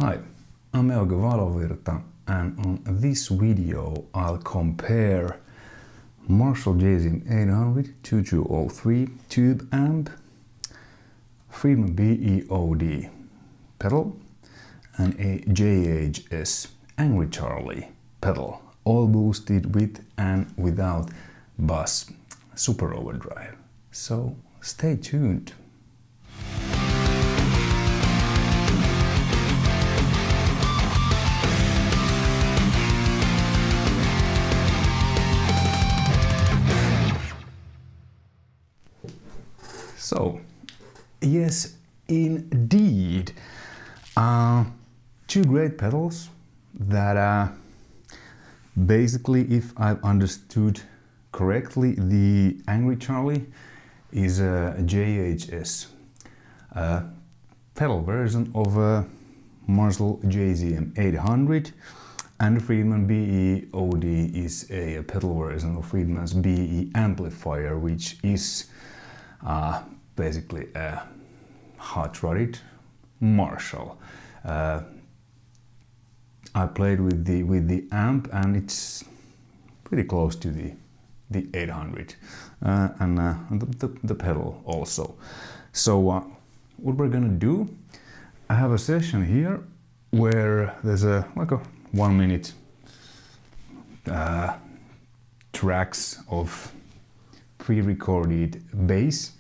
Hi, I'm Euge Valovirta, and on this video I'll compare Marshall JCM800 2203 tube amp, Friedman BE-OD pedal, and a JHS Angry Charlie pedal, all boosted with and without BOSS Super Overdrive. So stay tuned. So, yes, indeed, two great pedals that basically, if I've understood correctly, the Angry Charlie is a JHS pedal version of a Marshall JCM800, and Friedman BE-OD is a pedal version of Friedman's BE amplifier, which is basically a hot-rodded Marshall. I played with the amp, and it's pretty close to the 800, and the pedal also. So what we're gonna do, I have a session here where there's like a 1 minute tracks of pre-recorded bass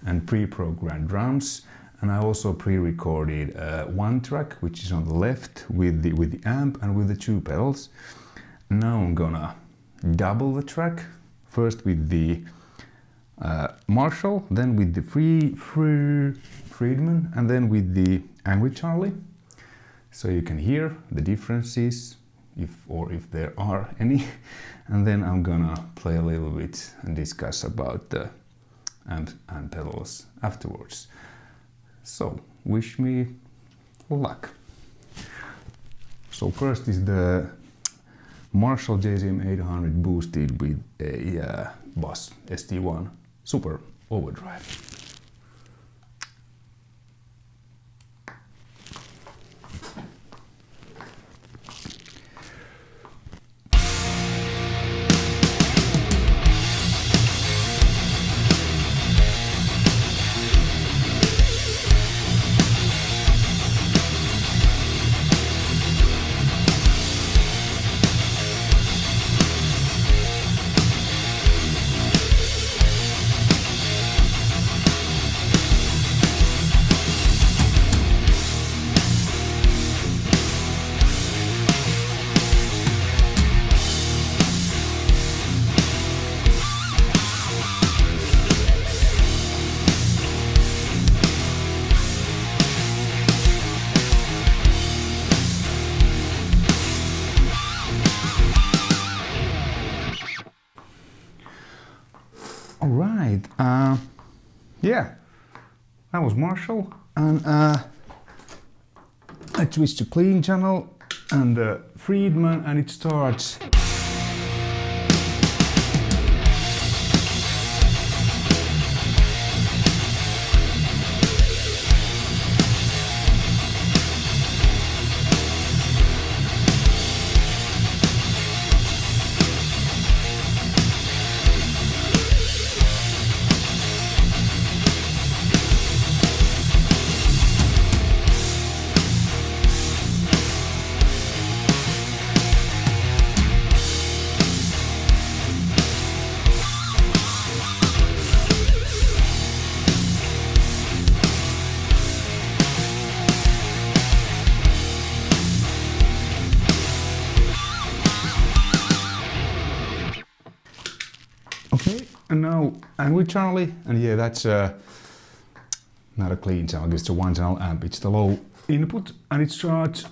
and pre-programmed drums, and I also pre-recorded one track which is on the left with the amp and with the two pedals. Now I'm gonna double the track, first with the Marshall, then with the Friedman, and then with the Angry Charlie, so you can hear the differences if there are any. And then I'm gonna play a little bit and discuss about the amp and pedals afterwards. So wish me luck. So first is the Marshall JCM800 boosted with a BOSS SD-1 Super Overdrive. Alright, yeah, that was Marshall, and I switched to clean channel and Friedman, and it starts. Okay, and now Angry Charlie, and yeah, that's not a clean channel, it's a one channel amp, it's the low input, and it starts.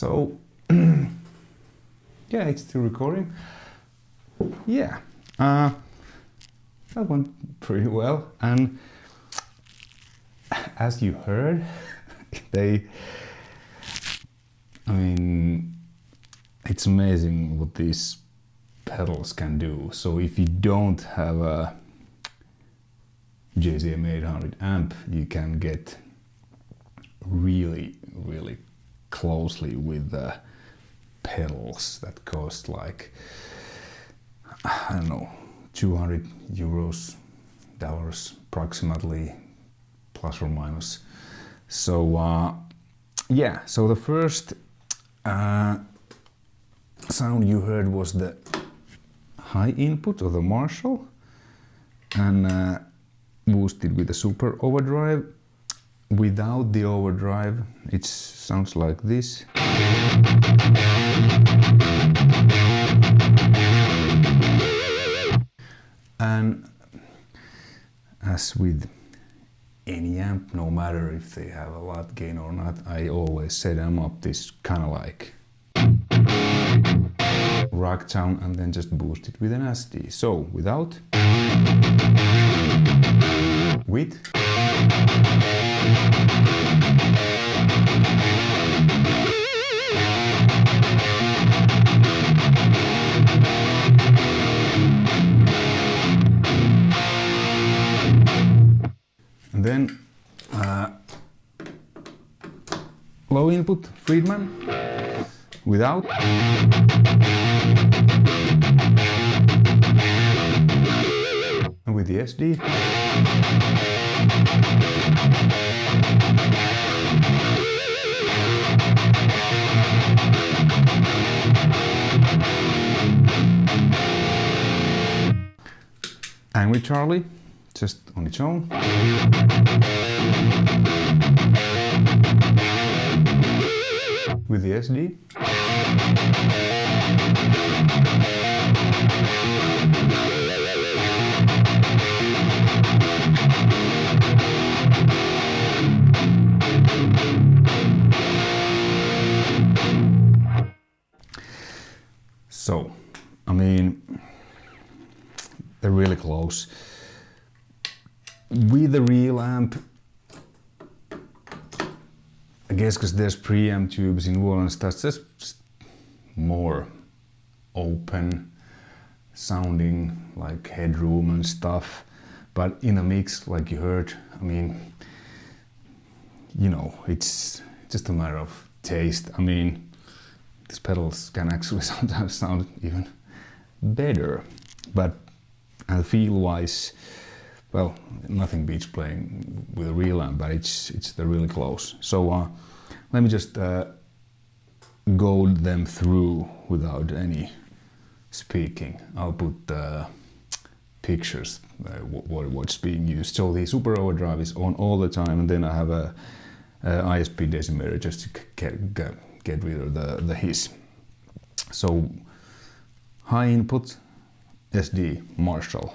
So, yeah, it's still recording. Yeah, that went pretty well. And as you heard, I mean, it's amazing what these pedals can do. So if you don't have a JCM800 amp, you can get really closely with the pedals that cost like, I don't know, 200 euros, dollars approximately, plus or minus. So yeah, so the first sound you heard was the high input of the Marshall, and boosted with the Super Overdrive. Without the overdrive, it sounds like this. And as with any amp, no matter if they have a lot gain or not, I always set them up this kind of like rock sound and then just boost it with an SD. So without, with, and then low input Friedman without, and with the SD. Angry Charlie, just on its own. With the SD. So, I mean, they're really close. With the real amp, I guess because there's preamp tubes involved and stuff, that's just more open sounding, like headroom and stuff. But in a mix, like you heard, I mean, you know, it's just a matter of taste. I mean, these pedals can actually sometimes sound even better. But feel-wise, well, nothing beats playing with a real amp, but they're really close. So let me just go them through without any speaking. I'll put pictures what's being used. So the Super Overdrive is on all the time, and then I have a ISP decimator just to get rid of the hiss. So high input SD Marshall.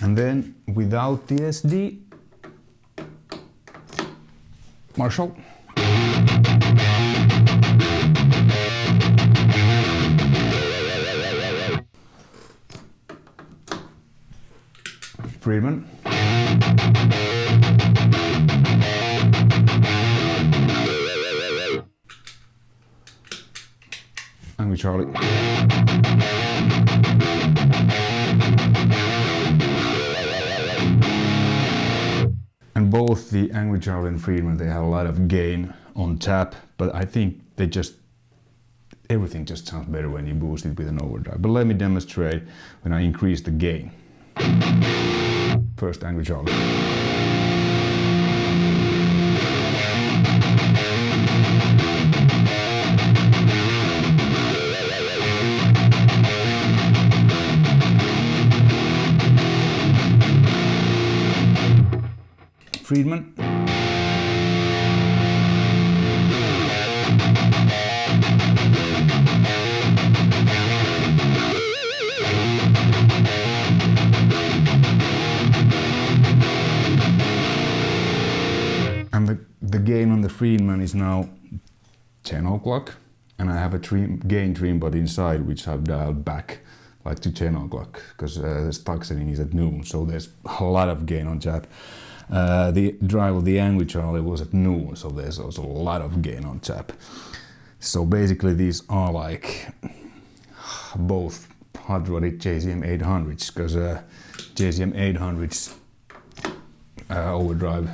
And then without the SD, Marshall. Friedman. Angry Charlie. And both the Angry Charlie and Friedman, they have a lot of gain on tap, but I think they just everything just sounds better when you boost it with an overdrive. But let me demonstrate when I increase the gain. First Angry Charlie. Friedman. And the gain on the Friedman is now 10 o'clock, and I have a gain trim body inside which I've dialed back like to 10 o'clock because the stock setting is at noon, so there's a lot of gain on tap. The drive of the Angry Charlie was at noon, so there's also a lot of gain on tap. So basically these are like both hot-rodded JCM800s, because JCM800s overdrive,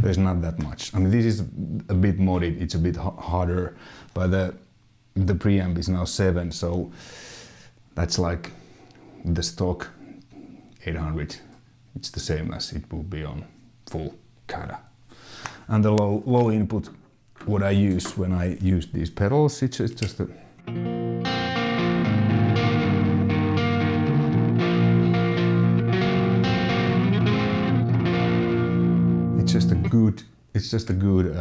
there's not that much. I mean, this is a bit modded, it's a bit harder, but the preamp is now 7, so that's like the stock 800. It's the same as it would be on full Kata. And the low input, what I use when I use these pedals, it's just a it's just a good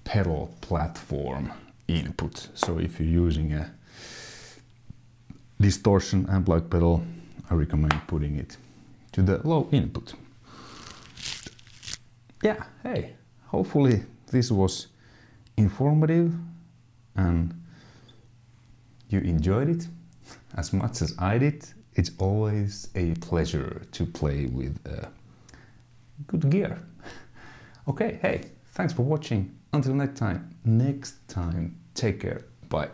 pedal platform input. So if you're using a distortion amp-like pedal, I recommend putting it to the low input. Yeah, hey, hopefully this was informative and you enjoyed it as much as I did. It's always a pleasure to play with good gear. Okay, hey, thanks for watching. Until next time, take care. Bye.